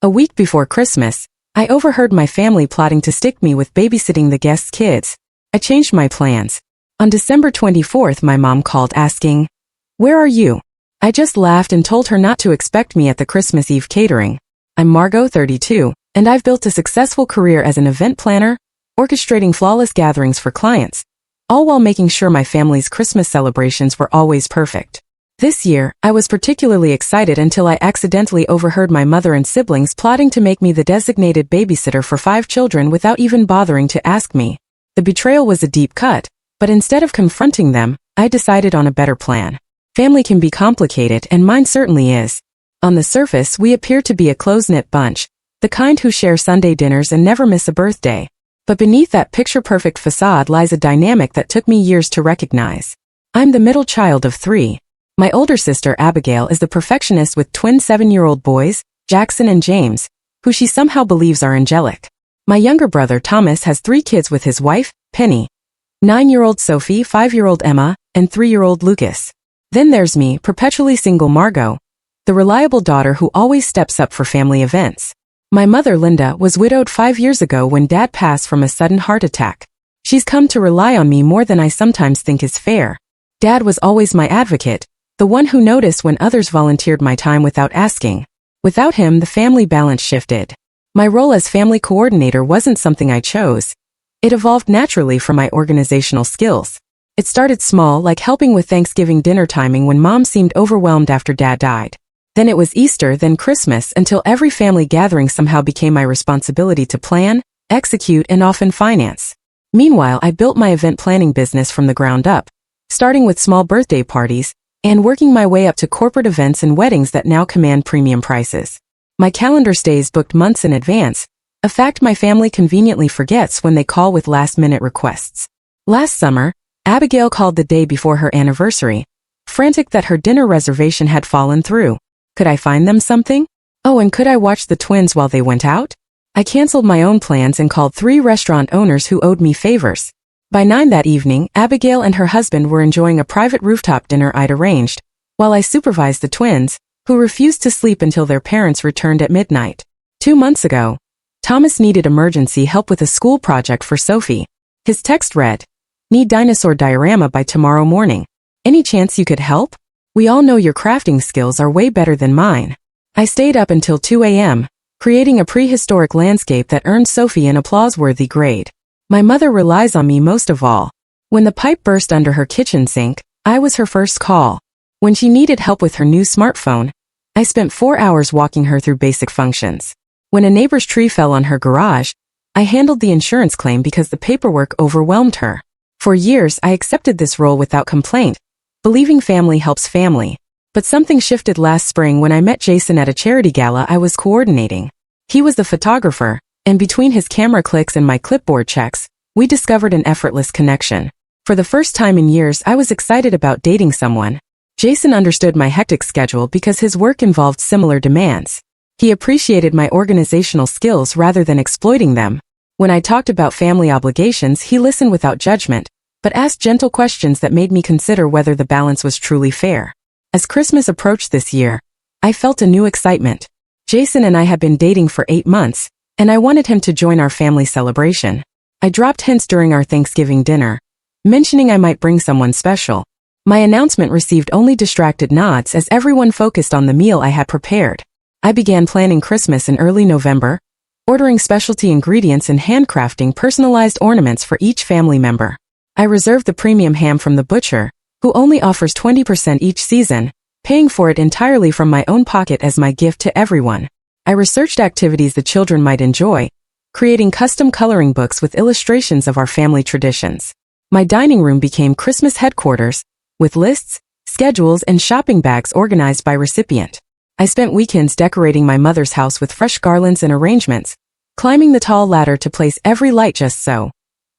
A week before Christmas, I overheard my family plotting to stick me with babysitting the guests' kids. I changed my plans. On December 24th, my mom called asking, "Where are you?" I just laughed and told her not to expect me at the Christmas Eve catering. I'm Margot, 32, and I've built a successful career as an event planner, orchestrating flawless gatherings for clients, all while making sure my family's Christmas celebrations were always perfect. This year, I was particularly excited until I accidentally overheard my mother and siblings plotting to make me the designated babysitter for 5 children without even bothering to ask me. The betrayal was a deep cut, but instead of confronting them, I decided on a better plan. Family can be complicated, and mine certainly is. On the surface, we appear to be a close-knit bunch, the kind who share Sunday dinners and never miss a birthday. But beneath that picture-perfect facade lies a dynamic that took me years to recognize. I'm the middle child of 3. My older sister Abigail is the perfectionist with twin 7-year-old boys, Jackson and James, who she somehow believes are angelic. My younger brother Thomas has 3 kids with his wife, Penny, 9-year-old Sophie, 5-year-old Emma, and 3-year-old Lucas. Then there's me, perpetually single Margot, the reliable daughter who always steps up for family events. My mother Linda was widowed 5 years ago when Dad passed from a sudden heart attack. She's come to rely on me more than I sometimes think is fair. Dad was always my advocate, the one who noticed when others volunteered my time without asking. Without him, the family balance shifted. My role as family coordinator wasn't something I chose. It evolved naturally from my organizational skills. It started small, like helping with Thanksgiving dinner timing when Mom seemed overwhelmed after Dad died. Then it was Easter, then Christmas, until every family gathering somehow became my responsibility to plan, execute, and often finance. Meanwhile, I built my event planning business from the ground up, starting with small birthday parties, and working my way up to corporate events and weddings that now command premium prices. My calendar stays booked months in advance, a fact my family conveniently forgets when they call with last-minute requests. Last summer, Abigail called the day before her anniversary, frantic that her dinner reservation had fallen through. Could I find them something? Oh, and could I watch the twins while they went out? I canceled my own plans and called 3 restaurant owners who owed me favors. By 9 that evening, Abigail and her husband were enjoying a private rooftop dinner I'd arranged, while I supervised the twins, who refused to sleep until their parents returned at midnight. 2 months ago, Thomas needed emergency help with a school project for Sophie. His text read, "Need dinosaur diorama by tomorrow morning. Any chance you could help? We all know your crafting skills are way better than mine." I stayed up until 2 a.m., creating a prehistoric landscape that earned Sophie an applause-worthy grade. My mother relies on me most of all. When the pipe burst under her kitchen sink, I was her first call. When she needed help with her new smartphone, I spent 4 hours walking her through basic functions. When a neighbor's tree fell on her garage, I handled the insurance claim because the paperwork overwhelmed her. For years, I accepted this role without complaint, believing family helps family. But something shifted last spring when I met Jason at a charity gala I was coordinating. He was the photographer, and between his camera clicks and my clipboard checks, we discovered an effortless connection. For the first time in years, I was excited about dating someone. Jason understood my hectic schedule because his work involved similar demands. He appreciated my organizational skills rather than exploiting them. When I talked about family obligations, he listened without judgment, but asked gentle questions that made me consider whether the balance was truly fair. As Christmas approached this year, I felt a new excitement. Jason and I had been dating for 8 months, and I wanted him to join our family celebration. I dropped hints during our Thanksgiving dinner, mentioning I might bring someone special. My announcement received only distracted nods as everyone focused on the meal I had prepared. I began planning Christmas in early November, ordering specialty ingredients and handcrafting personalized ornaments for each family member. I reserved the premium ham from the butcher, who only offers 20% each season, paying for it entirely from my own pocket as my gift to everyone. I researched activities the children might enjoy, creating custom coloring books with illustrations of our family traditions. My dining room became Christmas headquarters, with lists, schedules, and shopping bags organized by recipient. I spent weekends decorating my mother's house with fresh garlands and arrangements, climbing the tall ladder to place every light just so,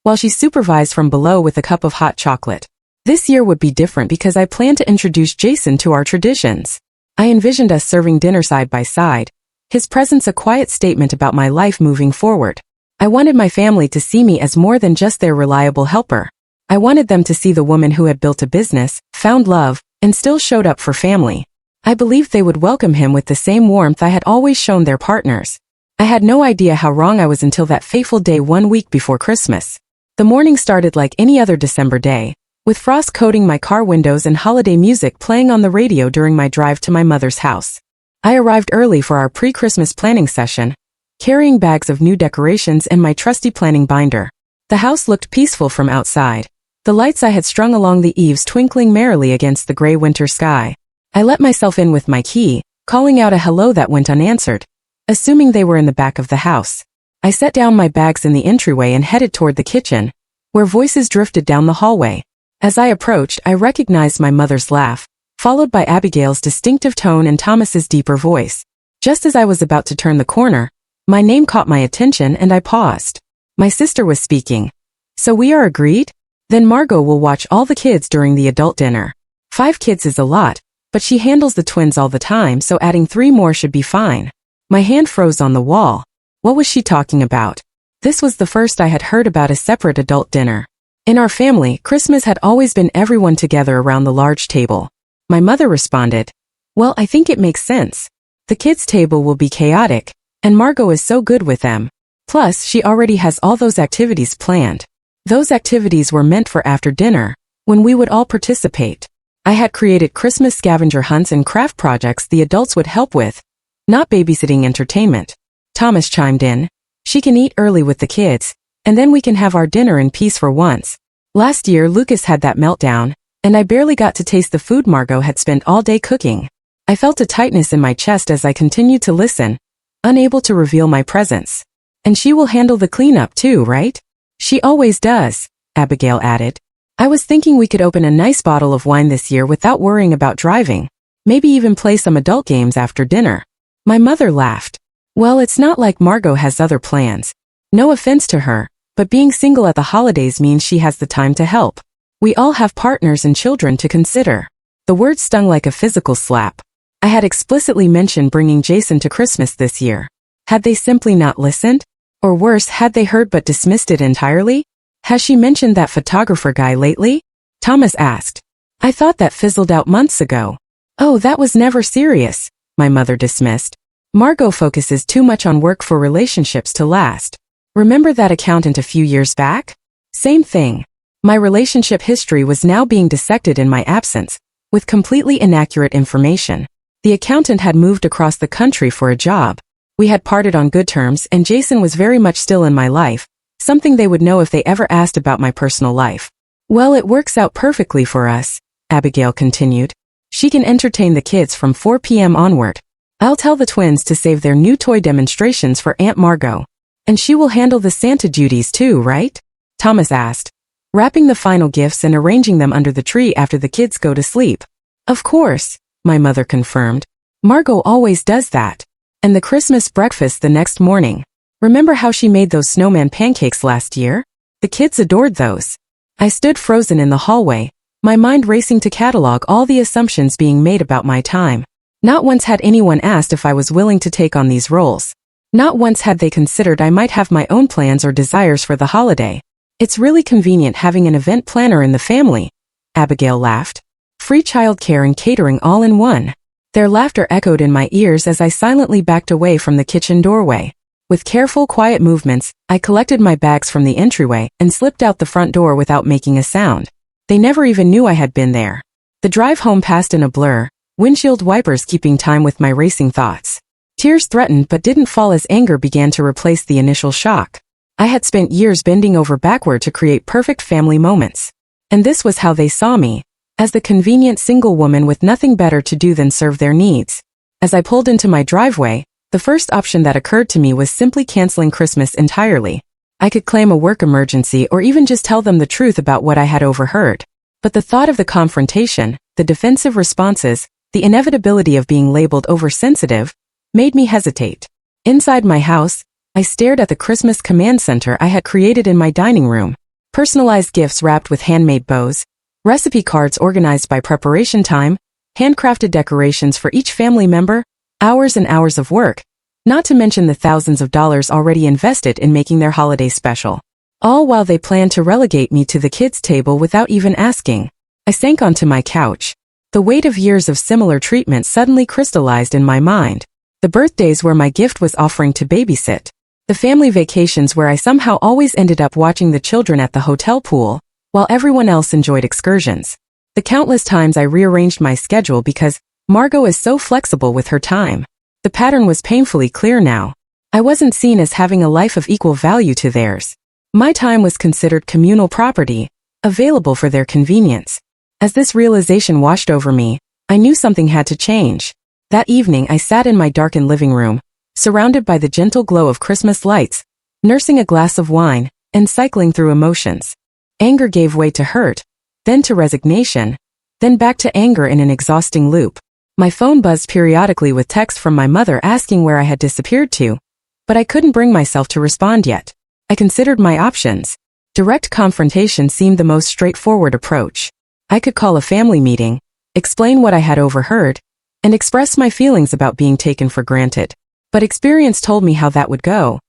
while she supervised from below with a cup of hot chocolate. This year would be different because I planned to introduce Jason to our traditions. I envisioned us serving dinner side by side, his presence a quiet statement about my life moving forward. I wanted my family to see me as more than just their reliable helper. I wanted them to see the woman who had built a business, found love, and still showed up for family. I believed they would welcome him with the same warmth I had always shown their partners. I had no idea how wrong I was until that fateful day 1 week before Christmas. The morning started like any other December day, with frost coating my car windows and holiday music playing on the radio during my drive to my mother's house. I arrived early for our pre-Christmas planning session, carrying bags of new decorations and my trusty planning binder. The house looked peaceful from outside, the lights I had strung along the eaves twinkling merrily against the gray winter sky. I let myself in with my key, calling out a hello that went unanswered, assuming they were in the back of the house. I set down my bags in the entryway and headed toward the kitchen, where voices drifted down the hallway. As I approached, I recognized my mother's laugh, followed by Abigail's distinctive tone and Thomas's deeper voice. Just as I was about to turn the corner, my name caught my attention and I paused. My sister was speaking. So we are agreed? Then Margot will watch all the kids during the adult dinner. 5 kids is a lot, but she handles the twins all the time, so adding 3 more should be fine. My hand froze on the wall. What was she talking about? This was the first I had heard about a separate adult dinner. In our family, Christmas had always been everyone together around the large table. My mother responded, "Well, I think it makes sense. The kids' table will be chaotic, and Margot is so good with them. Plus, she already has all those activities planned." Those activities were meant for after dinner, when we would all participate. I had created Christmas scavenger hunts and craft projects the adults would help with, not babysitting entertainment. Thomas chimed in, "She can eat early with the kids, and then we can have our dinner in peace for once." Last year Lucas had that meltdown, and I barely got to taste the food Margot had spent all day cooking. I felt a tightness in my chest as I continued to listen, unable to reveal my presence. "And she will handle the cleanup too, right?" "She always does," Abigail added. "I was thinking we could open a nice bottle of wine this year without worrying about driving. Maybe even play some adult games after dinner." My mother laughed. "Well, it's not like Margot has other plans. No offense to her, but being single at the holidays means she has the time to help. We all have partners and children to consider." The word stung like a physical slap. I had explicitly mentioned bringing Jason to Christmas this year. Had they simply not listened? Or worse, had they heard but dismissed it entirely? "Has she mentioned that photographer guy lately?" Thomas asked. "I thought that fizzled out months ago." "Oh, that was never serious," my mother dismissed. "Margot focuses too much on work for relationships to last. Remember that accountant a few years back? Same thing. My relationship history was now being dissected in my absence, with completely inaccurate information. The accountant had moved across the country for a job. We had parted on good terms, and Jason was very much still in my life, something they would know if they ever asked about my personal life. "Well, it works out perfectly for us," Abigail continued. "She can entertain the kids from 4 p.m. onward. I'll tell the twins to save their new toy demonstrations for Aunt Margot. And she will handle the Santa duties too, right?" Thomas asked, wrapping the final gifts and arranging them under the tree after the kids go to sleep. "Of course," my mother confirmed. "Margot always does that. And the Christmas breakfast the next morning. Remember how she made those snowman pancakes last year? The kids adored those." I stood frozen in the hallway, my mind racing to catalog all the assumptions being made about my time. Not once had anyone asked if I was willing to take on these roles. Not once had they considered I might have my own plans or desires for the holiday. "It's really convenient having an event planner in the family," Abigail laughed. "Free childcare and catering all in one." Their laughter echoed in my ears as I silently backed away from the kitchen doorway. With careful, quiet movements, I collected my bags from the entryway and slipped out the front door without making a sound. They never even knew I had been there. The drive home passed in a blur, windshield wipers keeping time with my racing thoughts. Tears threatened but didn't fall as anger began to replace the initial shock. I had spent years bending over backward to create perfect family moments. And this was how they saw me, as the convenient single woman with nothing better to do than serve their needs. As I pulled into my driveway, the first option that occurred to me was simply canceling Christmas entirely. I could claim a work emergency or even just tell them the truth about what I had overheard. But the thought of the confrontation, the defensive responses, the inevitability of being labeled oversensitive, made me hesitate. Inside my house, I stared at the Christmas command center I had created in my dining room. Personalized gifts wrapped with handmade bows, recipe cards organized by preparation time, handcrafted decorations for each family member, hours and hours of work, not to mention the thousands of dollars already invested in making their holiday special. All while they planned to relegate me to the kids' table without even asking. I sank onto my couch. The weight of years of similar treatment suddenly crystallized in my mind. The birthdays where my gift was offering to babysit. The family vacations where I somehow always ended up watching the children at the hotel pool, while everyone else enjoyed excursions. The countless times I rearranged my schedule because Margot is so flexible with her time. The pattern was painfully clear now. I wasn't seen as having a life of equal value to theirs. My time was considered communal property, available for their convenience. As this realization washed over me, I knew something had to change. That evening I sat in my darkened living room, surrounded by the gentle glow of Christmas lights, nursing a glass of wine, and cycling through emotions. Anger gave way to hurt, then to resignation, then back to anger in an exhausting loop. My phone buzzed periodically with texts from my mother asking where I had disappeared to, but I couldn't bring myself to respond yet. I considered my options. Direct confrontation seemed the most straightforward approach. I could call a family meeting, explain what I had overheard, and express my feelings about being taken for granted. But experience told me how that would go.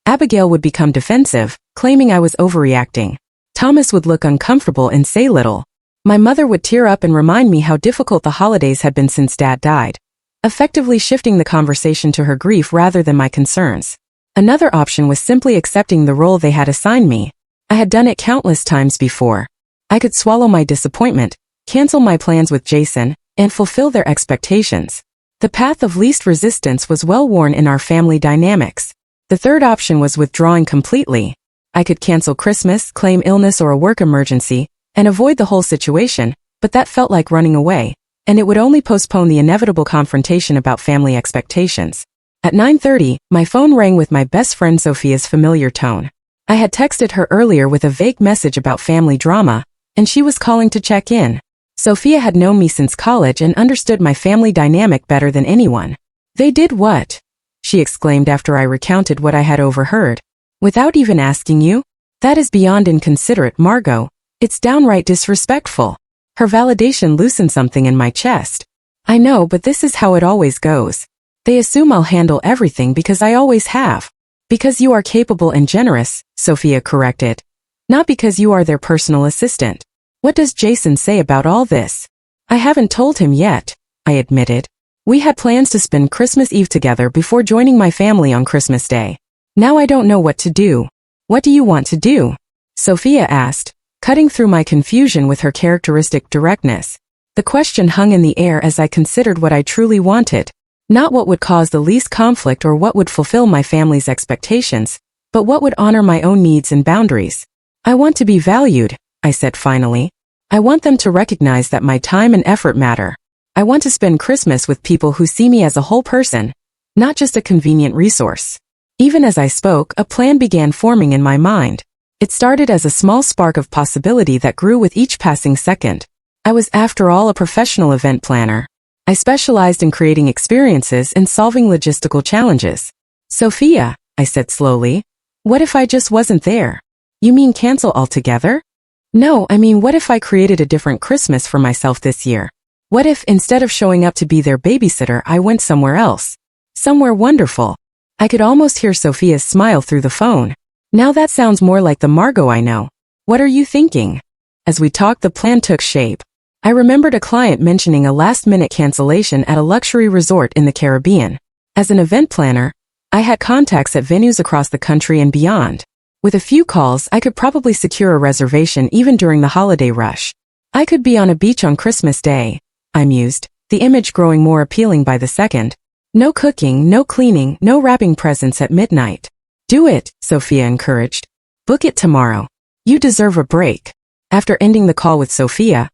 Abigail would become defensive, claiming I was overreacting. Thomas would look uncomfortable and say little. My mother would tear up and remind me how difficult the holidays had been since Dad died, effectively shifting the conversation to her grief rather than my concerns. Another option was simply accepting the role they had assigned me. I had done it countless times before. I could swallow my disappointment, cancel my plans with Jason, and fulfill their expectations. The path of least resistance was well worn in our family dynamics. The third option was withdrawing completely. I could cancel Christmas, claim illness or a work emergency, and avoid the whole situation, but that felt like running away, and it would only postpone the inevitable confrontation about family expectations. At 9:30, my phone rang with my best friend Sophia's familiar tone. I had texted her earlier with a vague message about family drama, and she was calling to check in. Sophia had known me since college and understood my family dynamic better than anyone. "They did what?" she exclaimed after I recounted what I had overheard. "Without even asking you? That is beyond inconsiderate, Margot. It's downright disrespectful." Her validation loosened something in my chest. "I know, but this is how it always goes. They assume I'll handle everything because I always have. Because you are capable and generous," Sophia corrected. "Not because you are their personal assistant." "What does Jason say about all this?" "I haven't told him yet," I admitted. "We had plans to spend Christmas Eve together before joining my family on Christmas Day. Now I don't know what to do." "What do you want to do?" Sophia asked, cutting through my confusion with her characteristic directness. The question hung in the air as I considered what I truly wanted. Not what would cause the least conflict or what would fulfill my family's expectations, but what would honor my own needs and boundaries. "I want to be valued," I said finally. "I want them to recognize that my time and effort matter. I want to spend Christmas with people who see me as a whole person, not just a convenient resource." Even as I spoke, a plan began forming in my mind. It started as a small spark of possibility that grew with each passing second. I was, after all, a professional event planner. I specialized in creating experiences and solving logistical challenges. "Sophia," I said slowly, "what if I just wasn't there?" "You mean cancel altogether?" "No, I mean what if I created a different Christmas for myself this year? What if, instead of showing up to be their babysitter, I went somewhere else? Somewhere wonderful." I could almost hear Sophia's smile through the phone. "Now that sounds more like the Margot I know. What are you thinking?" As we talked, the plan took shape. I remembered a client mentioning a last-minute cancellation at a luxury resort in the Caribbean. As an event planner, I had contacts at venues across the country and beyond. With a few calls, I could probably secure a reservation even during the holiday rush. I could be on a beach on Christmas Day, I mused, the image growing more appealing by the second. No cooking, no cleaning, no wrapping presents at midnight. "Do it," Sophia encouraged. "Book it tomorrow. You deserve a break." After ending the call with Sophia,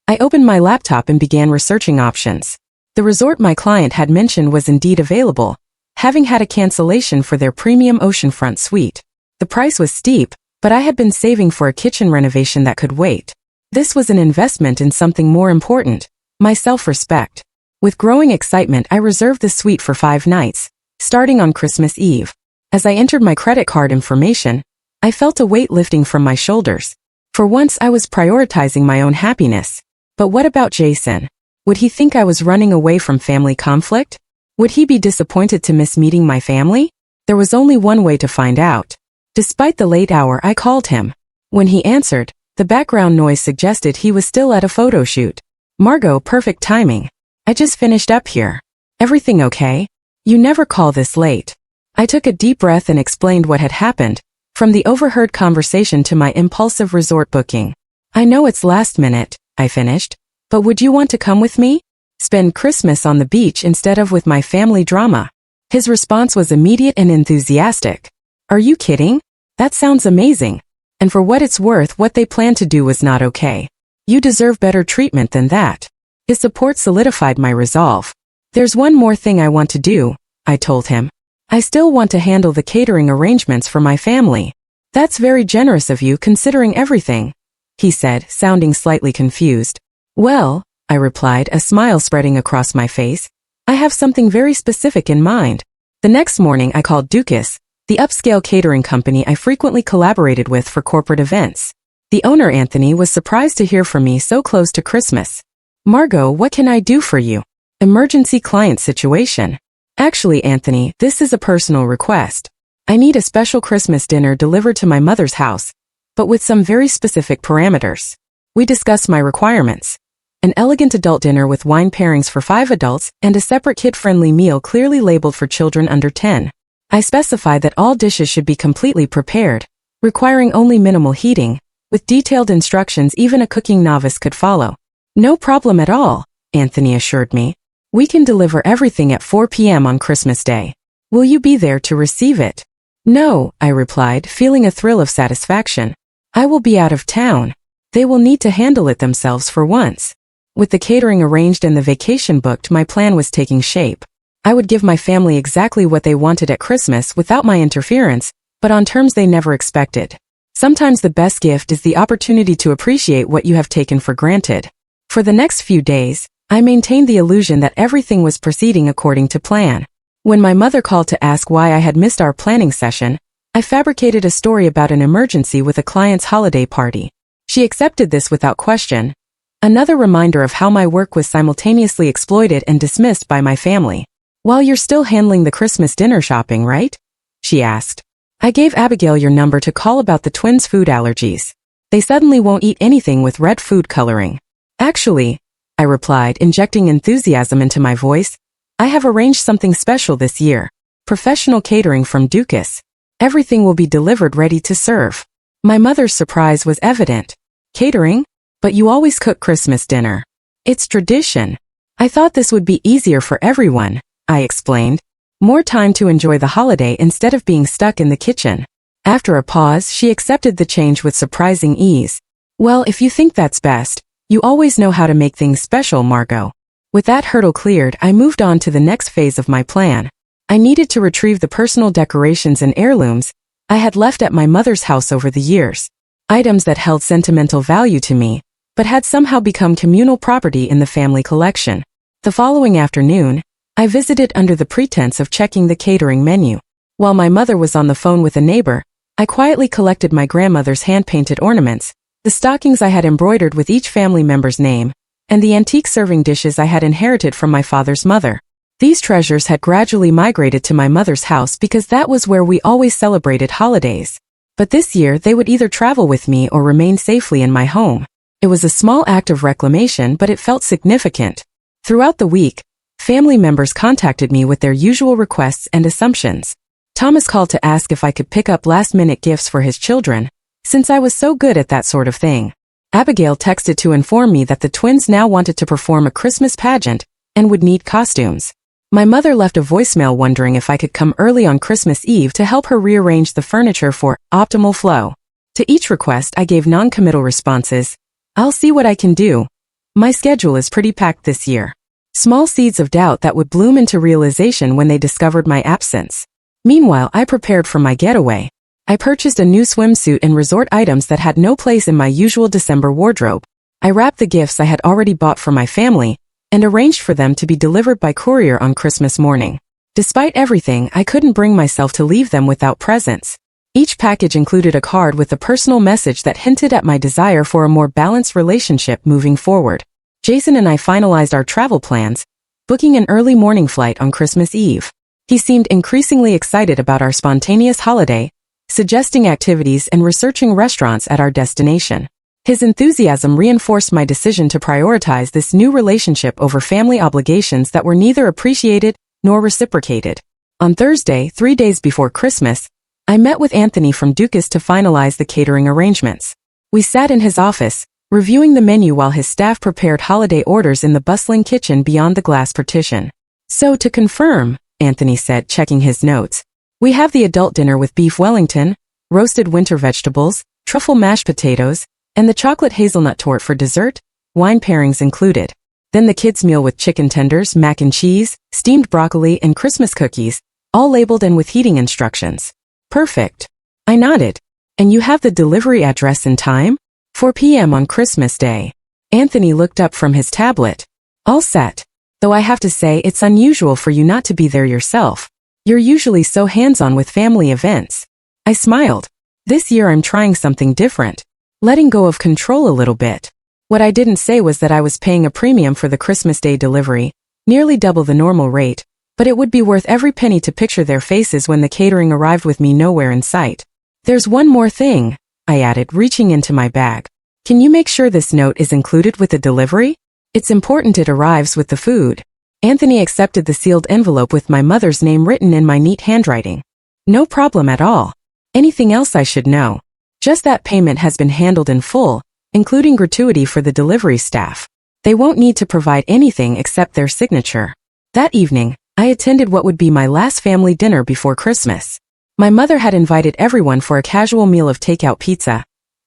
I opened my laptop and began researching options. The resort my client had mentioned was indeed available, having had a cancellation for their premium oceanfront suite. The price was steep, but I had been saving for a kitchen renovation that could wait. This was an investment in something more important, my self-respect. With growing excitement, I reserved the suite for 5 nights, starting on Christmas Eve. As I entered my credit card information, I felt a weight lifting from my shoulders. For once, I was prioritizing my own happiness. But what about Jason? Would he think I was running away from family conflict? Would he be disappointed to miss meeting my family? There was only one way to find out. Despite the late hour, I called him. When he answered, the background noise suggested he was still at a photo shoot. Margot, perfect timing. I just finished up here. Everything okay? You never call this late. I took a deep breath and explained what had happened, from the overheard conversation to my impulsive resort booking. I know it's last minute, I finished, but would you want to come with me? Spend Christmas on the beach instead of with my family drama. His response was immediate and enthusiastic. Are you kidding? That sounds amazing. And for what it's worth, what they planned to do was not okay. You deserve better treatment than that. His support solidified my resolve. There's one more thing I want to do, I told him. I still want to handle the catering arrangements for my family. That's very generous of you considering everything, he said, sounding slightly confused. Well, I replied, a smile spreading across my face, I have something very specific in mind. The next morning I called Dukas, the upscale catering company I frequently collaborated with for corporate events. The owner, Anthony, was surprised to hear from me so close to Christmas. Margot, what can I do for you? Emergency client situation. Actually, Anthony, this is a personal request. I need a special Christmas dinner delivered to my mother's house, but with some very specific parameters. We discussed my requirements. An elegant adult dinner with wine pairings for 5 adults and a separate kid-friendly meal clearly labeled for children under 10. I specified that all dishes should be completely prepared, requiring only minimal heating, with detailed instructions even a cooking novice could follow. No problem at all, Anthony assured me. We can deliver everything at 4 p.m. on Christmas Day. Will you be there to receive it? No, I replied, feeling a thrill of satisfaction. I will be out of town. They will need to handle it themselves for once. With the catering arranged and the vacation booked, my plan was taking shape. I would give my family exactly what they wanted at Christmas without my interference, but on terms they never expected. Sometimes the best gift is the opportunity to appreciate what you have taken for granted. For the next few days, I maintained the illusion that everything was proceeding according to plan. When my mother called to ask why I had missed our planning session, I fabricated a story about an emergency with a client's holiday party. She accepted this without question. Another reminder of how my work was simultaneously exploited and dismissed by my family. While you're still handling the Christmas dinner shopping, right? She asked. I gave Abigail your number to call about the twins' food allergies. They suddenly won't eat anything with red food coloring. Actually, I replied, injecting enthusiasm into my voice, I have arranged something special this year. Professional catering from Dukas. Everything will be delivered ready to serve. My mother's surprise was evident. Catering? But you always cook Christmas dinner. It's tradition. I thought this would be easier for everyone, I explained. More time to enjoy the holiday instead of being stuck in the kitchen. After a pause, she accepted the change with surprising ease. Well, if you think that's best, you always know how to make things special, Margot. With that hurdle cleared, I moved on to the next phase of my plan. I needed to retrieve the personal decorations and heirlooms I had left at my mother's house over the years. Items that held sentimental value to me, but had somehow become communal property in the family collection. The following afternoon, I visited under the pretense of checking the catering menu. While my mother was on the phone with a neighbor, I quietly collected my grandmother's hand-painted ornaments, the stockings I had embroidered with each family member's name, and the antique serving dishes I had inherited from my father's mother. These treasures had gradually migrated to my mother's house because that was where we always celebrated holidays. But this year they would either travel with me or remain safely in my home. It was a small act of reclamation, but it felt significant. Throughout the week, family members contacted me with their usual requests and assumptions. Thomas called to ask if I could pick up last-minute gifts for his children, since I was so good at that sort of thing. Abigail texted to inform me that the twins now wanted to perform a Christmas pageant and would need costumes. My mother left a voicemail wondering if I could come early on Christmas Eve to help her rearrange the furniture for optimal flow. To each request, I gave non-committal responses. I'll see what I can do. My schedule is pretty packed this year. Small seeds of doubt that would bloom into realization when they discovered my absence. Meanwhile, I prepared for my getaway. I purchased a new swimsuit and resort items that had no place in my usual December wardrobe. I wrapped the gifts I had already bought for my family and arranged for them to be delivered by courier on Christmas morning. Despite everything, I couldn't bring myself to leave them without presents. Each package included a card with a personal message that hinted at my desire for a more balanced relationship moving forward. Jason and I finalized our travel plans, booking an early morning flight on Christmas Eve. He seemed increasingly excited about our spontaneous holiday, suggesting activities and researching restaurants at our destination. His enthusiasm reinforced my decision to prioritize this new relationship over family obligations that were neither appreciated nor reciprocated. On Thursday, 3 days before Christmas, I met with Anthony from Dukas to finalize the catering arrangements. We sat in his office, reviewing the menu while his staff prepared holiday orders in the bustling kitchen beyond the glass partition. "So to confirm," Anthony said, checking his notes, "we have the adult dinner with beef Wellington, roasted winter vegetables, truffle mashed potatoes, and the chocolate hazelnut torte for dessert, wine pairings included. Then the kids' meal with chicken tenders, mac and cheese, steamed broccoli, and Christmas cookies, all labeled and with heating instructions." "Perfect." I nodded. "And you have the delivery address in time?" 4 p.m. on Christmas Day. Anthony looked up from his tablet. "All set. Though I have to say it's unusual for you not to be there yourself. You're usually so hands-on with family events." I smiled. "This year I'm trying something different. Letting go of control a little bit." What I didn't say was that I was paying a premium for the Christmas Day delivery, nearly double the normal rate, but it would be worth every penny to picture their faces when the catering arrived with me nowhere in sight. "There's one more thing," I added, reaching into my bag. "Can you make sure this note is included with the delivery? It's important it arrives with the food." Anthony accepted the sealed envelope with my mother's name written in my neat handwriting. "No problem at all. Anything else I should know?" "Just that payment has been handled in full, including gratuity for the delivery staff. They won't need to provide anything except their signature." That evening, I attended what would be my last family dinner before Christmas. My mother had invited everyone for a casual meal of takeout pizza,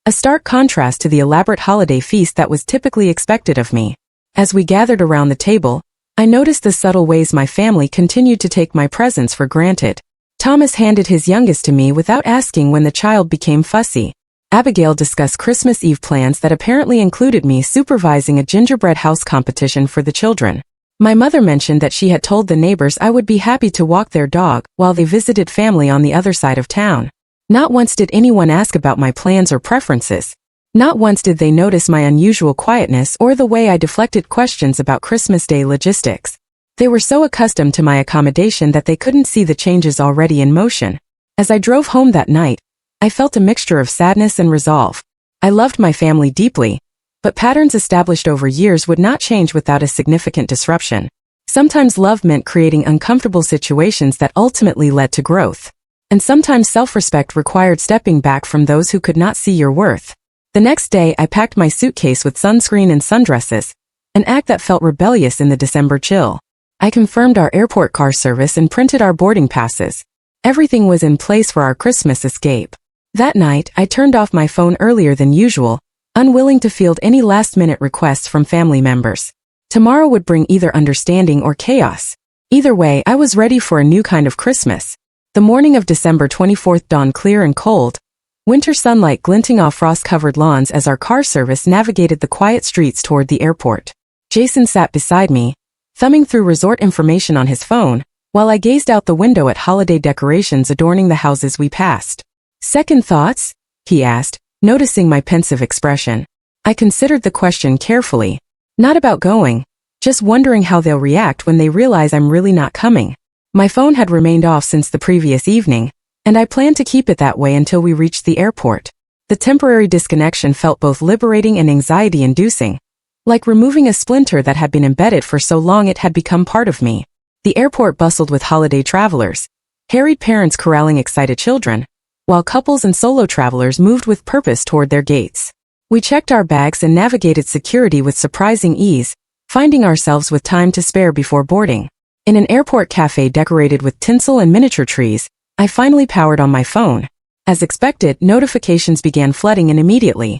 a stark contrast to the elaborate holiday feast that was typically expected of me. As we gathered around the table, I noticed the subtle ways my family continued to take my presence for granted. Thomas handed his youngest to me without asking when the child became fussy. Abigail discussed Christmas Eve plans that apparently included me supervising a gingerbread house competition for the children. My mother mentioned that she had told the neighbors I would be happy to walk their dog while they visited family on the other side of town. Not once did anyone ask about my plans or preferences. Not once did they notice my unusual quietness or the way I deflected questions about Christmas Day logistics. They were so accustomed to my accommodation that they couldn't see the changes already in motion. As I drove home that night, I felt a mixture of sadness and resolve. I loved my family deeply, but patterns established over years would not change without a significant disruption. Sometimes love meant creating uncomfortable situations that ultimately led to growth. And sometimes self-respect required stepping back from those who could not see your worth. The next day I packed my suitcase with sunscreen and sundresses, an act that felt rebellious in the December chill. I confirmed our airport car service and printed our boarding passes. Everything was in place for our Christmas escape. That night, I turned off my phone earlier than usual, unwilling to field any last-minute requests from family members. Tomorrow would bring either understanding or chaos. Either way, I was ready for a new kind of Christmas. The morning of December 24th dawned clear and cold, winter sunlight glinting off frost-covered lawns as our car service navigated the quiet streets toward the airport. Jason sat beside me, thumbing through resort information on his phone, while I gazed out the window at holiday decorations adorning the houses we passed. "Second thoughts?" he asked, noticing my pensive expression. I considered the question carefully. Not about going, just wondering how they'll react when they realize I'm really not coming. My phone had remained off since the previous evening, and I planned to keep it that way until we reached the airport. The temporary disconnection felt both liberating and anxiety-inducing, like removing a splinter that had been embedded for so long it had become part of me. The airport bustled with holiday travelers, harried parents corralling excited children, while couples and solo travelers moved with purpose toward their gates. We checked our bags and navigated security with surprising ease, finding ourselves with time to spare before boarding. In an airport cafe decorated with tinsel and miniature trees, I finally powered on my phone. As expected, notifications began flooding in immediately.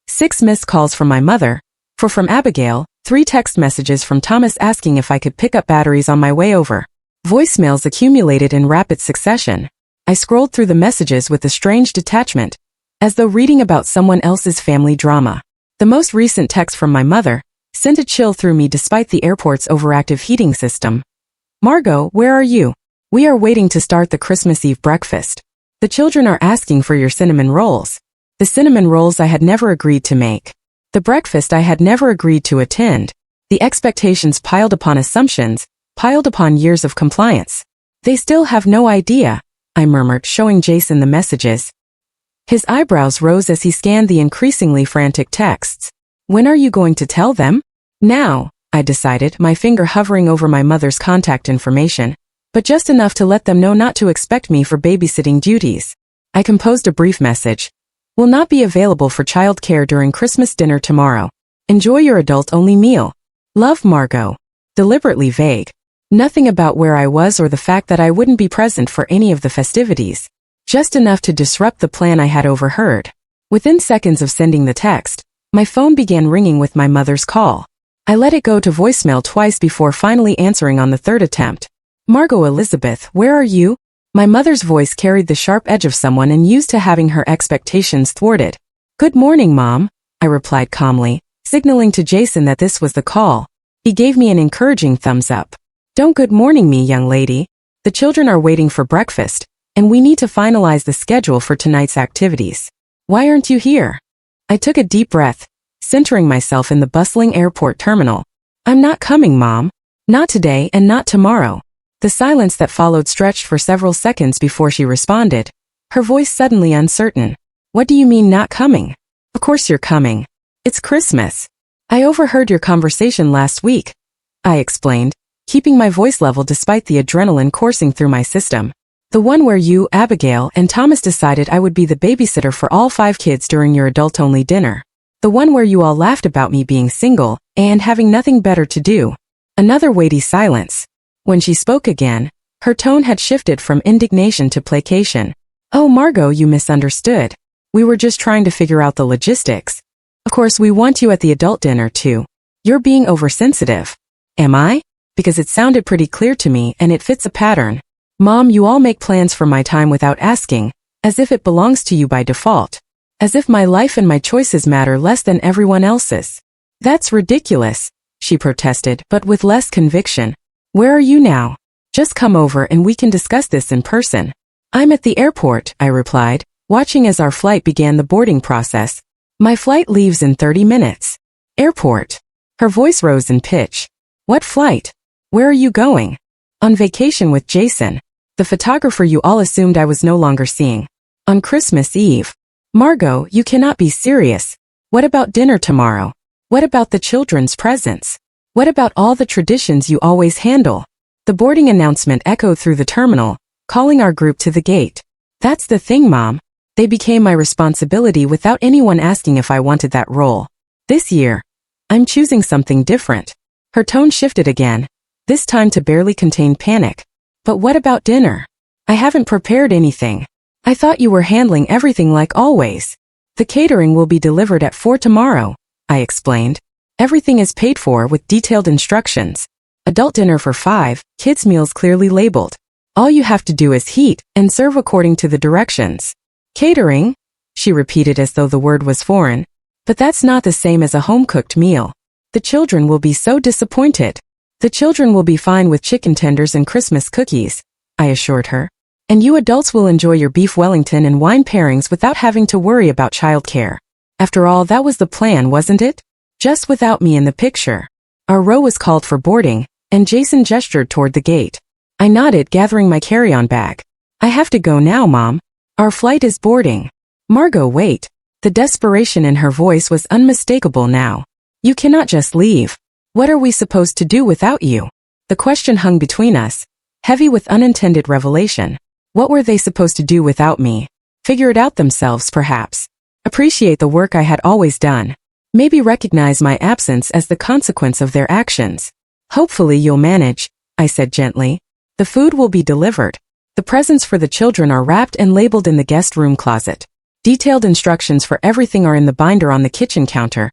6 missed calls from my mother, 4 from Abigail, 3 text messages from Thomas asking if I could pick up batteries on my way over. Voicemails accumulated in rapid succession. I scrolled through the messages with a strange detachment, as though reading about someone else's family drama. The most recent text from my mother sent a chill through me despite the airport's overactive heating system. "Margot, where are you? We are waiting to start the Christmas Eve breakfast. The children are asking for your cinnamon rolls." The cinnamon rolls I had never agreed to make. The breakfast I had never agreed to attend. The expectations piled upon assumptions, piled upon years of compliance. "They still have no idea," I murmured, showing Jason the messages. His eyebrows rose as he scanned the increasingly frantic texts. When are you going to tell them? Now, I decided, my finger hovering over my mother's contact information, but just enough to let them know not to expect me for babysitting duties. I composed a brief message. Will not be available for childcare during Christmas dinner tomorrow. Enjoy your adult-only meal. Love, Margot. Deliberately vague. Nothing about where I was or the fact that I wouldn't be present for any of the festivities. Just enough to disrupt the plan I had overheard. Within seconds of sending the text, my phone began ringing with my mother's call. I let it go to voicemail twice before finally answering on the third attempt. Margot Elizabeth, where are you? My mother's voice carried the sharp edge of someone unused to having her expectations thwarted. Good morning, Mom, I replied calmly, signaling to Jason that this was the call. He gave me an encouraging thumbs up. Don't good morning me, young lady. The children are waiting for breakfast, and we need to finalize the schedule for tonight's activities. Why aren't you here? I took a deep breath, centering myself in the bustling airport terminal. I'm not coming, Mom. Not today and not tomorrow. The silence that followed stretched for several seconds before she responded, her voice suddenly uncertain. What do you mean not coming? Of course you're coming. It's Christmas. I overheard your conversation last week, I explained, keeping my voice level despite the adrenaline coursing through my system. The one where you, Abigail, and Thomas decided I would be the babysitter for all 5 kids during your adult-only dinner. The one where you all laughed about me being single and having nothing better to do. Another weighty silence. When she spoke again, her tone had shifted from indignation to placation. Oh, Margot, you misunderstood. We were just trying to figure out the logistics. Of course, we want you at the adult dinner, too. You're being oversensitive. Am I? Because it sounded pretty clear to me and it fits a pattern. Mom, you all make plans for my time without asking, as if it belongs to you by default. As if my life and my choices matter less than everyone else's. That's ridiculous, she protested, but with less conviction. Where are you now? Just come over and we can discuss this in person. I'm at the airport, I replied, watching as our flight began the boarding process. My flight leaves in 30 minutes. Airport. Her voice rose in pitch. What flight? Where are you going? On vacation with Jason, the photographer you all assumed I was no longer seeing. On Christmas Eve. Margot, you cannot be serious. What about dinner tomorrow? What about the children's presents? What about all the traditions you always handle? The boarding announcement echoed through the terminal, calling our group to the gate. That's the thing, Mom. They became my responsibility without anyone asking if I wanted that role. This year, I'm choosing something different. Her tone shifted again, this time to barely contain panic. But what about dinner? I haven't prepared anything. I thought you were handling everything like always. The catering will be delivered at 4 tomorrow, I explained. Everything is paid for with detailed instructions. Adult dinner for 5, kids' meals clearly labeled. All you have to do is heat and serve according to the directions. Catering? She repeated as though the word was foreign. But that's not the same as a home-cooked meal. The children will be so disappointed. The children will be fine with chicken tenders and Christmas cookies, I assured her. And you adults will enjoy your beef Wellington and wine pairings without having to worry about childcare. After all, that was the plan, wasn't it? Just without me in the picture. Our row was called for boarding, and Jason gestured toward the gate. I nodded, gathering my carry-on bag. I have to go now, Mom. Our flight is boarding. Margot, wait. The desperation in her voice was unmistakable now. You cannot just leave. What are we supposed to do without you? The question hung between us, heavy with unintended revelation. What were they supposed to do without me? Figure it out themselves, perhaps. Appreciate the work I had always done. Maybe recognize my absence as the consequence of their actions. Hopefully you'll manage, I said gently. The food will be delivered. The presents for the children are wrapped and labeled in the guest room closet. Detailed instructions for everything are in the binder on the kitchen counter.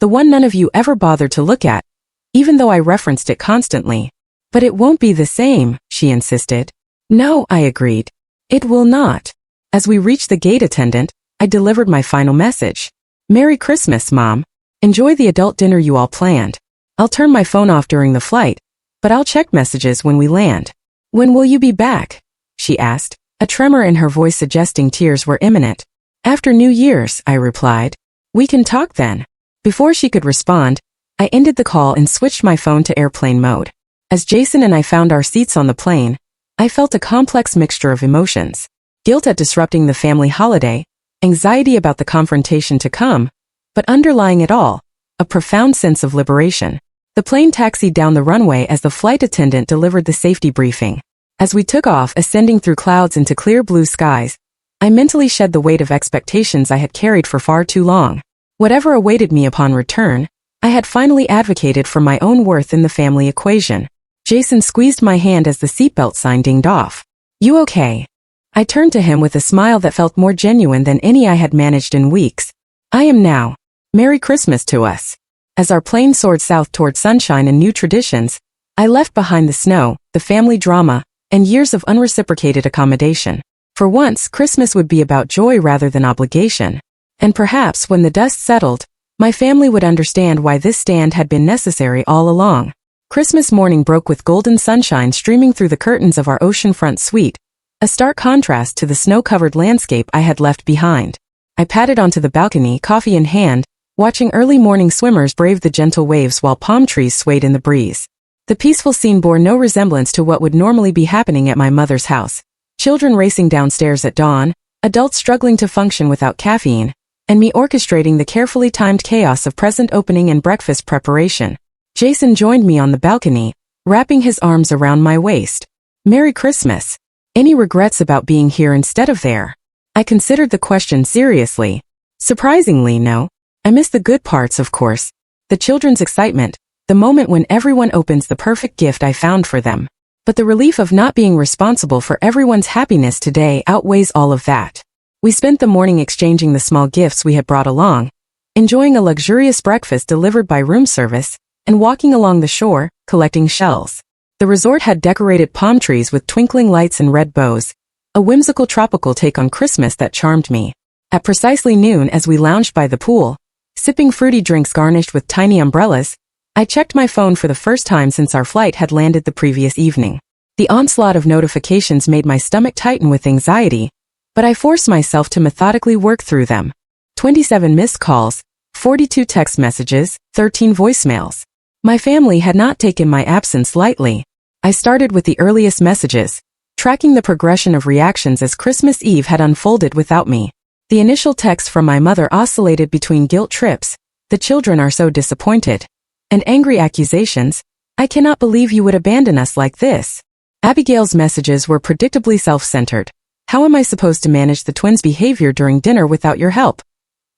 The one none of you ever bothered to look at, even though I referenced it constantly. But it won't be the same, she insisted. No, I agreed. It will not. As we reached the gate attendant, I delivered my final message. Merry Christmas, Mom. Enjoy the adult dinner you all planned. I'll turn my phone off during the flight, but I'll check messages when we land. When will you be back? She asked, a tremor in her voice suggesting tears were imminent. After New Year's, I replied. We can talk then. Before she could respond, I ended the call and switched my phone to airplane mode. As Jason and I found our seats on the plane, I felt a complex mixture of emotions. Guilt at disrupting the family holiday, anxiety about the confrontation to come, but underlying it all, a profound sense of liberation. The plane taxied down the runway as the flight attendant delivered the safety briefing. As we took off, ascending through clouds into clear blue skies, I mentally shed the weight of expectations I had carried for far too long. Whatever awaited me upon return, I had finally advocated for my own worth in the family equation. Jason squeezed my hand as the seatbelt sign dinged off. "You okay?" I turned to him with a smile that felt more genuine than any I had managed in weeks. "I am now. Merry Christmas to us." As our plane soared south toward sunshine and new traditions, I left behind the snow, the family drama, and years of unreciprocated accommodation. For once, Christmas would be about joy rather than obligation. And perhaps when the dust settled, my family would understand why this stand had been necessary all along. Christmas morning broke with golden sunshine streaming through the curtains of our oceanfront suite, a stark contrast to the snow-covered landscape I had left behind. I padded onto the balcony, coffee in hand, watching early morning swimmers brave the gentle waves while palm trees swayed in the breeze. The peaceful scene bore no resemblance to what would normally be happening at my mother's house. Children racing downstairs at dawn, adults struggling to function without caffeine, and me orchestrating the carefully timed chaos of present opening and breakfast preparation. Jason joined me on the balcony, wrapping his arms around my waist. "Merry Christmas. Any regrets about being here instead of there?" I considered the question seriously. Surprisingly, no. I miss the good parts, of course. The children's excitement, the moment when everyone opens the perfect gift I found for them. But the relief of not being responsible for everyone's happiness today outweighs all of that. We spent the morning exchanging the small gifts we had brought along, enjoying a luxurious breakfast delivered by room service, and walking along the shore, collecting shells. The resort had decorated palm trees with twinkling lights and red bows, a whimsical tropical take on Christmas that charmed me. At precisely noon, as we lounged by the pool, sipping fruity drinks garnished with tiny umbrellas, I checked my phone for the first time since our flight had landed the previous evening. The onslaught of notifications made my stomach tighten with anxiety, but I forced myself to methodically work through them. 27 missed calls, 42 text messages, 13 voicemails. My family had not taken my absence lightly. I started with the earliest messages, tracking the progression of reactions as Christmas Eve had unfolded without me. The initial text from my mother oscillated between guilt trips, "The children are so disappointed," and angry accusations, "I cannot believe you would abandon us like this." Abigail's messages were predictably self-centered. "How am I supposed to manage the twins' behavior during dinner without your help?"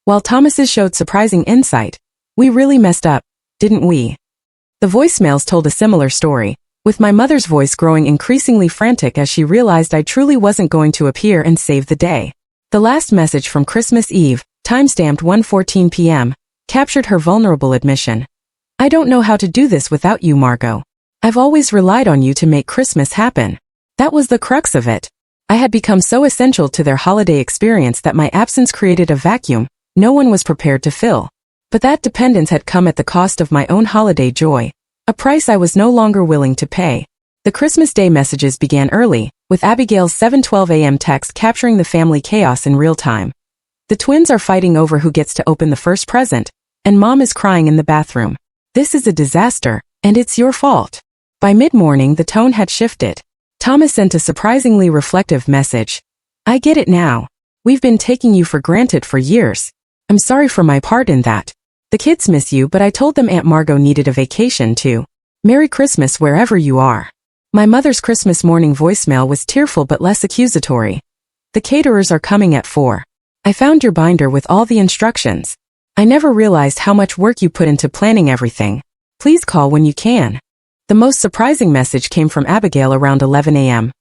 While Thomas's showed surprising insight, "We really messed up, didn't we?" The voicemails told a similar story, with my mother's voice growing increasingly frantic as she realized I truly wasn't going to appear and save the day. The last message from Christmas Eve, timestamped 1:14 p.m., captured her vulnerable admission. "I don't know how to do this without you, Margot. I've always relied on you to make Christmas happen." That was the crux of it. I had become so essential to their holiday experience that my absence created a vacuum no one was prepared to fill. But that dependence had come at the cost of my own holiday joy, a price I was no longer willing to pay. The Christmas Day messages began early, with Abigail's 7:12 a.m. text capturing the family chaos in real time. "The twins are fighting over who gets to open the first present, and Mom is crying in the bathroom. This is a disaster, and it's your fault." By mid-morning, the tone had shifted. Thomas sent a surprisingly reflective message. "I get it now. We've been taking you for granted for years. I'm sorry for my part in that. The kids miss you, but I told them Aunt Margot needed a vacation too. Merry Christmas wherever you are." My mother's Christmas morning voicemail was tearful but less accusatory. "The caterers are coming at 4. I found your binder with all the instructions. I never realized how much work you put into planning everything. Please call when you can." The most surprising message came from Abigail around 11 a.m.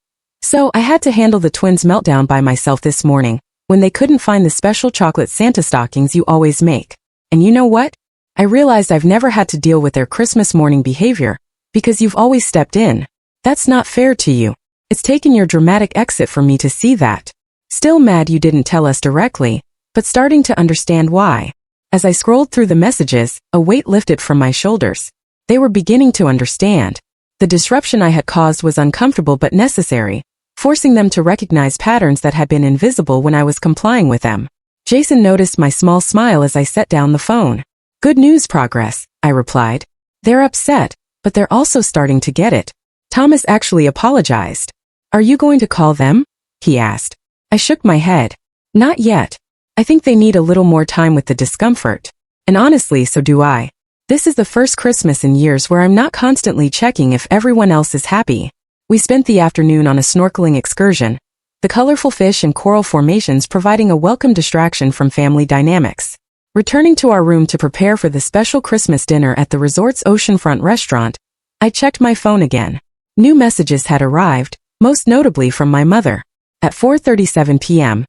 "So I had to handle the twins' meltdown by myself this morning, when they couldn't find the special chocolate Santa stockings you always make. And you know what? I realized I've never had to deal with their Christmas morning behavior, because you've always stepped in. That's not fair to you. It's taken your dramatic exit for me to see that. Still mad you didn't tell us directly, but starting to understand why." As I scrolled through the messages, a weight lifted from my shoulders. They were beginning to understand. The disruption I had caused was uncomfortable but necessary, forcing them to recognize patterns that had been invisible when I was complying with them. Jason noticed my small smile as I set down the phone. "Good news, progress," I replied. "They're upset, but they're also starting to get it. Thomas actually apologized." "Are you going to call them?" he asked. I shook my head. "Not yet. I think they need a little more time with the discomfort. And honestly, so do I. This is the first Christmas in years where I'm not constantly checking if everyone else is happy. We spent the afternoon on a snorkeling excursion, the colorful fish and coral formations providing a welcome distraction from family dynamics. Returning to our room to prepare for the special Christmas dinner at the resort's oceanfront restaurant, I checked my phone again. New messages had arrived, most notably from my mother. At 4:37 p.m.,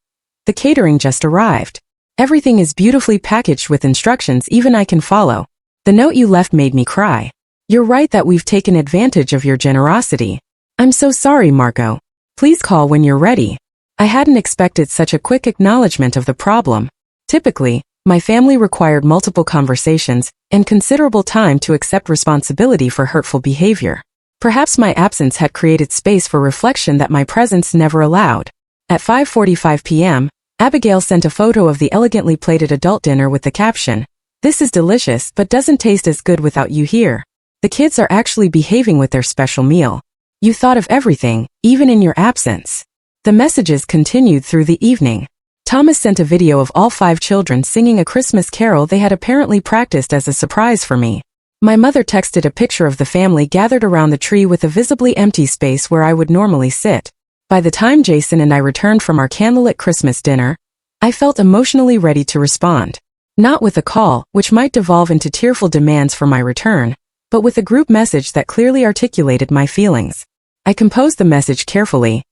the catering just arrived. Everything is beautifully packaged with instructions even I can follow. The note you left made me cry. You're right that we've taken advantage of your generosity. I'm so sorry, Margot. Please call when you're ready. I hadn't expected such a quick acknowledgement of the problem. Typically, my family required multiple conversations and considerable time to accept responsibility for hurtful behavior. Perhaps my absence had created space for reflection that my presence never allowed. At 5:45 p.m., Abigail sent a photo of the elegantly plated adult dinner with the caption, "This is delicious but doesn't taste as good without you here. The kids are actually behaving with their special meal. You thought of everything, even in your absence." The messages continued through the evening. Thomas sent a video of all 5 children singing a Christmas carol they had apparently practiced as a surprise for me. My mother texted a picture of the family gathered around the tree with a visibly empty space where I would normally sit. By the time Jason and I returned from our candlelit Christmas dinner, I felt emotionally ready to respond. Not with a call, which might devolve into tearful demands for my return, but with a group message that clearly articulated my feelings. I composed the message carefully.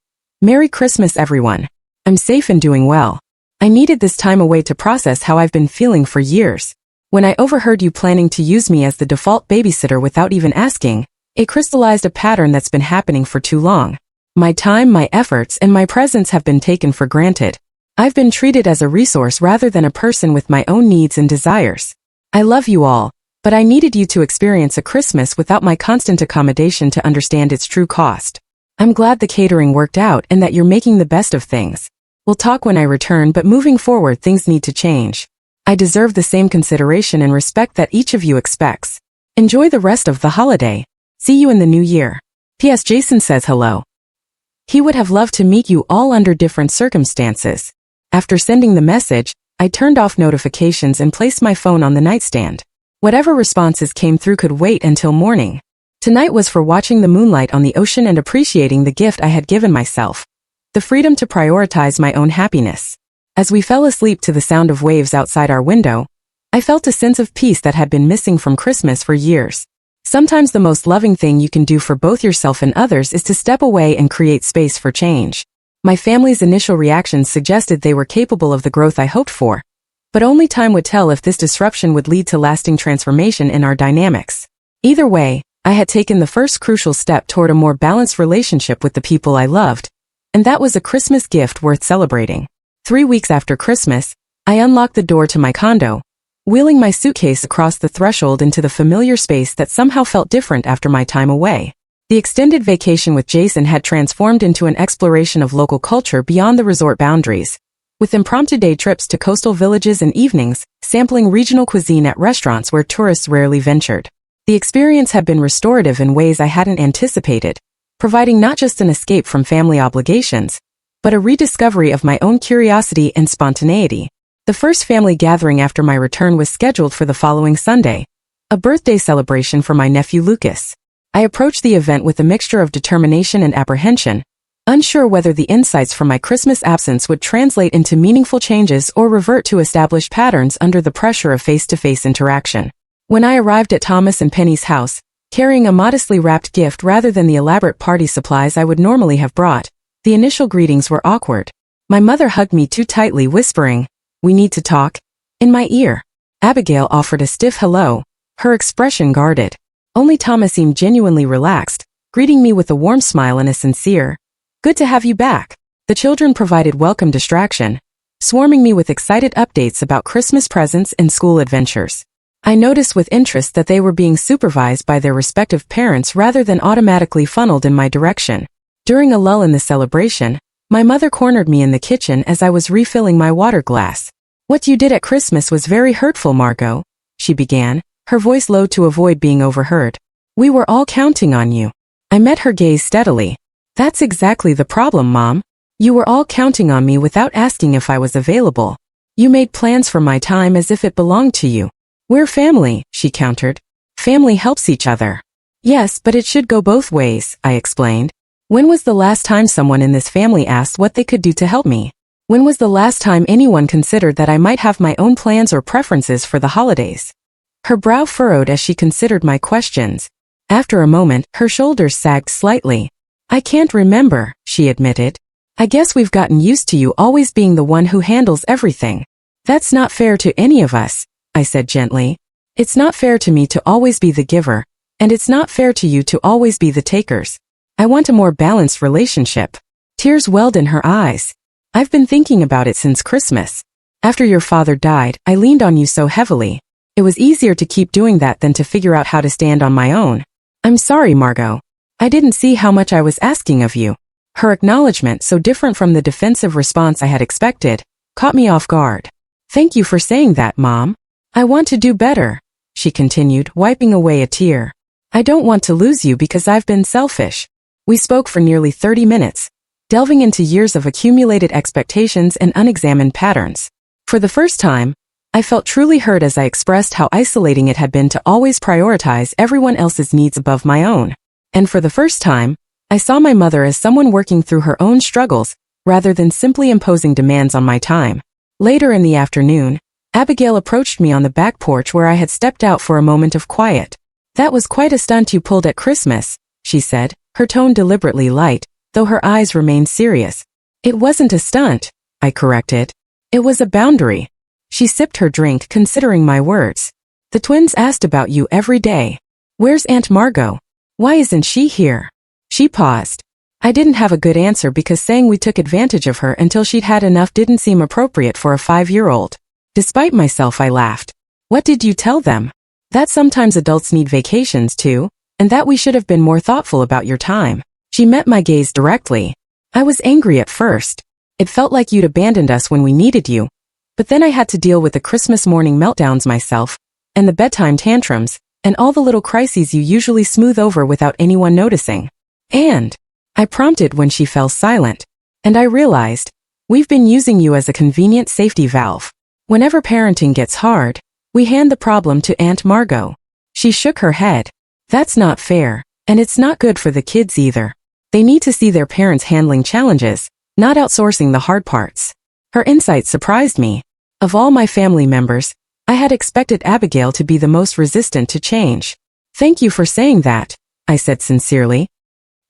"Merry Christmas, everyone. I'm safe and doing well. I needed this time away to process how I've been feeling for years. When I overheard you planning to use me as the default babysitter without even asking, it crystallized a pattern that's been happening for too long. My time, my efforts, and my presence have been taken for granted. I've been treated as a resource rather than a person with my own needs and desires. I love you all, but I needed you to experience a Christmas without my constant accommodation to understand its true cost. I'm glad the catering worked out and that you're making the best of things. We'll talk when I return, but moving forward things need to change. I deserve the same consideration and respect that each of you expects. Enjoy the rest of the holiday. See you in the new year. P.S. Jason says hello. He would have loved to meet you all under different circumstances." After sending the message, I turned off notifications and placed my phone on the nightstand. Whatever responses came through could wait until morning. Tonight was for watching the moonlight on the ocean and appreciating the gift I had given myself. The freedom to prioritize my own happiness. As we fell asleep to the sound of waves outside our window, I felt a sense of peace that had been missing from Christmas for years. Sometimes the most loving thing you can do for both yourself and others is to step away and create space for change. My family's initial reactions suggested they were capable of the growth I hoped for, but only time would tell if this disruption would lead to lasting transformation in our dynamics. Either way, I had taken the first crucial step toward a more balanced relationship with the people I loved, and that was a Christmas gift worth celebrating. 3 weeks after Christmas, I unlocked the door to my condo, wheeling my suitcase across the threshold into the familiar space that somehow felt different after my time away. The extended vacation with Jason had transformed into an exploration of local culture beyond the resort boundaries, with impromptu day trips to coastal villages and evenings, sampling regional cuisine at restaurants where tourists rarely ventured. The experience had been restorative in ways I hadn't anticipated, providing not just an escape from family obligations, but a rediscovery of my own curiosity and spontaneity. The first family gathering after my return was scheduled for the following Sunday, a birthday celebration for my nephew Lucas. I approached the event with a mixture of determination and apprehension, unsure whether the insights from my Christmas absence would translate into meaningful changes or revert to established patterns under the pressure of face-to-face interaction. When I arrived at Thomas and Penny's house, carrying a modestly wrapped gift rather than the elaborate party supplies I would normally have brought, the initial greetings were awkward. My mother hugged me too tightly, whispering, "We need to talk," in my ear. Abigail offered a stiff hello, her expression guarded. Only Thomas seemed genuinely relaxed, greeting me with a warm smile and a sincere, "Good to have you back." The children provided welcome distraction, swarming me with excited updates about Christmas presents and school adventures. I noticed with interest that they were being supervised by their respective parents rather than automatically funneled in my direction. During a lull in the celebration, my mother cornered me in the kitchen as I was refilling my water glass. "What you did at Christmas was very hurtful, Margot," she began, her voice low to avoid being overheard. "We were all counting on you." I met her gaze steadily. "That's exactly the problem, Mom. You were all counting on me without asking if I was available. You made plans for my time as if it belonged to you. We're family, she countered. Family helps each other. Yes, but it should go both ways, I explained. When was the last time someone in this family asked what they could do to help me? When was the last time anyone considered that I might have my own plans or preferences for the holidays? Her brow furrowed as she considered my questions. After a moment, her shoulders sagged slightly. I can't remember, she admitted. I guess we've gotten used to you always being the one who handles everything. That's not fair to any of us, I said gently. It's not fair to me to always be the giver, and it's not fair to you to always be the takers. I want a more balanced relationship. Tears welled in her eyes. I've been thinking about it since Christmas. After your father died, I leaned on you so heavily. It was easier to keep doing that than to figure out how to stand on my own. I'm sorry, Margot. I didn't see how much I was asking of you. Her acknowledgement, so different from the defensive response I had expected, caught me off guard. Thank you for saying that, Mom. I want to do better, she continued, wiping away a tear. I don't want to lose you because I've been selfish. We spoke for nearly 30 minutes, delving into years of accumulated expectations and unexamined patterns. For the first time, I felt truly heard as I expressed how isolating it had been to always prioritize everyone else's needs above my own. And for the first time, I saw my mother as someone working through her own struggles, rather than simply imposing demands on my time. Later in the afternoon, Abigail approached me on the back porch where I had stepped out for a moment of quiet. That was quite a stunt you pulled at Christmas, she said, her tone deliberately light, though her eyes remained serious. It wasn't a stunt, I corrected. It was a boundary. She sipped her drink, considering my words. The twins asked about you every day. Where's Aunt Margot? Why isn't she here? She paused. I didn't have a good answer because saying we took advantage of her until she'd had enough didn't seem appropriate for a 5-year-old. Despite myself, I laughed. What did you tell them? That sometimes adults need vacations too, and that we should have been more thoughtful about your time. She met my gaze directly. I was angry at first. It felt like you'd abandoned us when we needed you. But then I had to deal with the Christmas morning meltdowns myself, and the bedtime tantrums, and all the little crises you usually smooth over without anyone noticing. And I prompted when she fell silent. And I realized, we've been using you as a convenient safety valve. Whenever parenting gets hard, we hand the problem to Aunt Margot. She shook her head. That's not fair, and it's not good for the kids either. They need to see their parents handling challenges, not outsourcing the hard parts. Her insight surprised me. Of all my family members, I had expected Abigail to be the most resistant to change. Thank you for saying that, I said sincerely.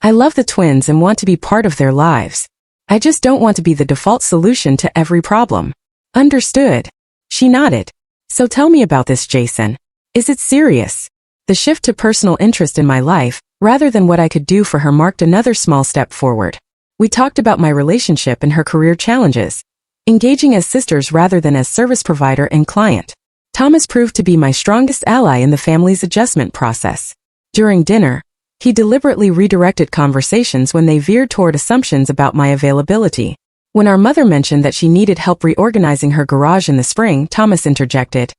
I love the twins and want to be part of their lives. I just don't want to be the default solution to every problem. Understood. She nodded. So tell me about this, Jason. Is it serious? The shift to personal interest in my life, rather than what I could do for her, marked another small step forward. We talked about my relationship and her career challenges, engaging as sisters rather than as service provider and client. Thomas proved to be my strongest ally in the family's adjustment process. During dinner, he deliberately redirected conversations when they veered toward assumptions about my availability. When our mother mentioned that she needed help reorganizing her garage in the spring, Thomas interjected,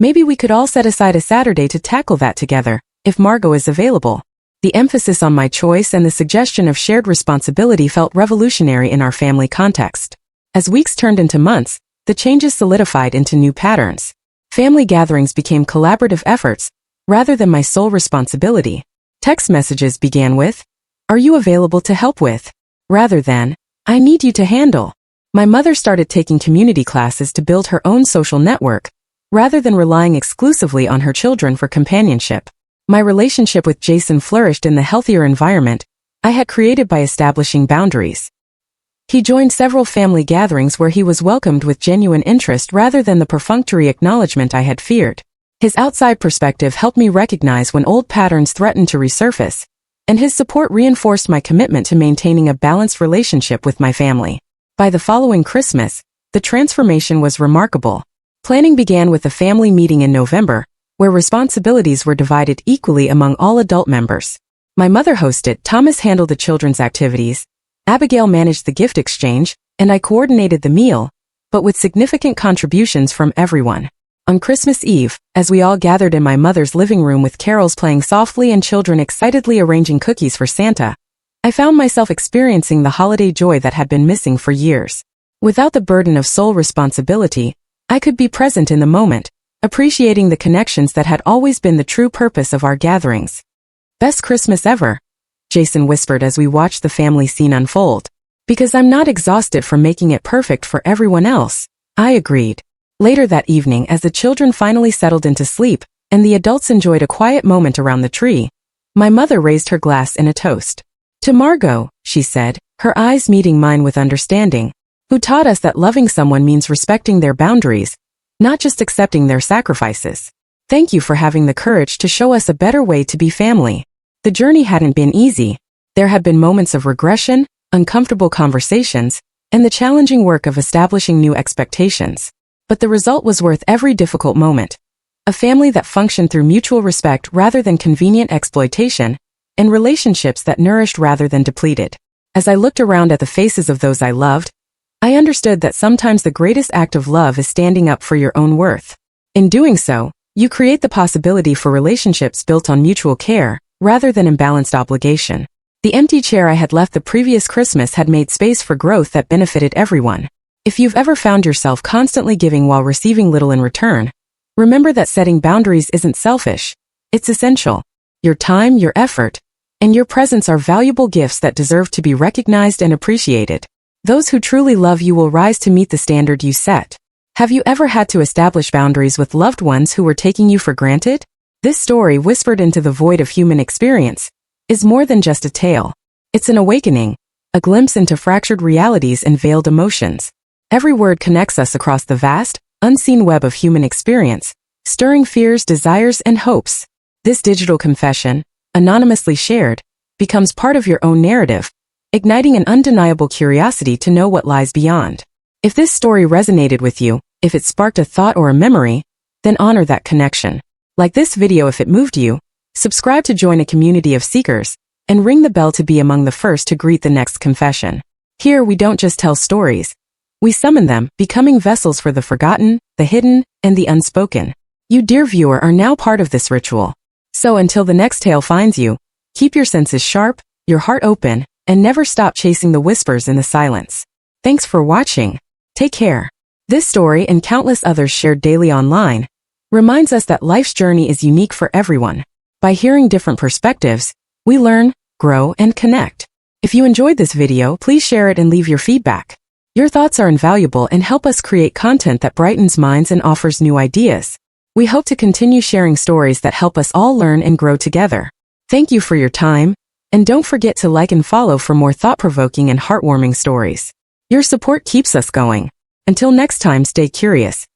"Maybe we could all set aside a Saturday to tackle that together, if Margot is available." The emphasis on my choice and the suggestion of shared responsibility felt revolutionary in our family context. As weeks turned into months, the changes solidified into new patterns. Family gatherings became collaborative efforts, rather than my sole responsibility. Text messages began with, "Are you available to help with?" rather than, "I need you to handle." My mother started taking community classes to build her own social network, rather than relying exclusively on her children for companionship. My relationship with Jason flourished in the healthier environment I had created by establishing boundaries. He joined several family gatherings where he was welcomed with genuine interest rather than the perfunctory acknowledgement I had feared. His outside perspective helped me recognize when old patterns threatened to resurface, and his support reinforced my commitment to maintaining a balanced relationship with my family. By the following Christmas, the transformation was remarkable. Planning began with a family meeting in November, where responsibilities were divided equally among all adult members. My mother hosted, Thomas handled the children's activities, Abigail managed the gift exchange, and I coordinated the meal, but with significant contributions from everyone. On Christmas Eve, as we all gathered in my mother's living room with carols playing softly and children excitedly arranging cookies for Santa, I found myself experiencing the holiday joy that had been missing for years. Without the burden of sole responsibility, I could be present in the moment, appreciating the connections that had always been the true purpose of our gatherings. Best Christmas ever, Jason whispered as we watched the family scene unfold. Because I'm not exhausted from making it perfect for everyone else, I agreed. Later that evening, as the children finally settled into sleep, and the adults enjoyed a quiet moment around the tree, my mother raised her glass in a toast. To Margot, she said, her eyes meeting mine with understanding, who taught us that loving someone means respecting their boundaries, not just accepting their sacrifices. Thank you for having the courage to show us a better way to be family. The journey hadn't been easy. There had been moments of regression, uncomfortable conversations, and the challenging work of establishing new expectations. But the result was worth every difficult moment. A family that functioned through mutual respect rather than convenient exploitation, and relationships that nourished rather than depleted. As I looked around at the faces of those I loved, I understood that sometimes the greatest act of love is standing up for your own worth. In doing so, you create the possibility for relationships built on mutual care, rather than imbalanced obligation. The empty chair I had left the previous Christmas had made space for growth that benefited everyone. If you've ever found yourself constantly giving while receiving little in return, remember that setting boundaries isn't selfish. It's essential. Your time, your effort, and your presence are valuable gifts that deserve to be recognized and appreciated. Those who truly love you will rise to meet the standard you set. Have you ever had to establish boundaries with loved ones who were taking you for granted? This story, whispered into the void of human experience, is more than just a tale. It's an awakening, a glimpse into fractured realities and veiled emotions. Every word connects us across the vast, unseen web of human experience, stirring fears, desires, and hopes. This digital confession, anonymously shared, becomes part of your own narrative, igniting an undeniable curiosity to know what lies beyond. If this story resonated with you, if it sparked a thought or a memory, then honor that connection. Like this video if it moved you, subscribe to join a community of seekers, and ring the bell to be among the first to greet the next confession. Here we don't just tell stories, we summon them, becoming vessels for the forgotten, the hidden, and the unspoken. You, dear viewer, are now part of this ritual. So until the next tale finds you, keep your senses sharp, your heart open, and never stop chasing the whispers in the silence. Thanks for watching. Take care. This story and countless others shared daily online reminds us that life's journey is unique for everyone. By hearing different perspectives, we learn, grow, and connect. If you enjoyed this video, please share it and leave your feedback. Your thoughts are invaluable and help us create content that brightens minds and offers new ideas. We hope to continue sharing stories that help us all learn and grow together. Thank you for your time, and don't forget to like and follow for more thought-provoking and heartwarming stories. Your support keeps us going. Until next time, stay curious,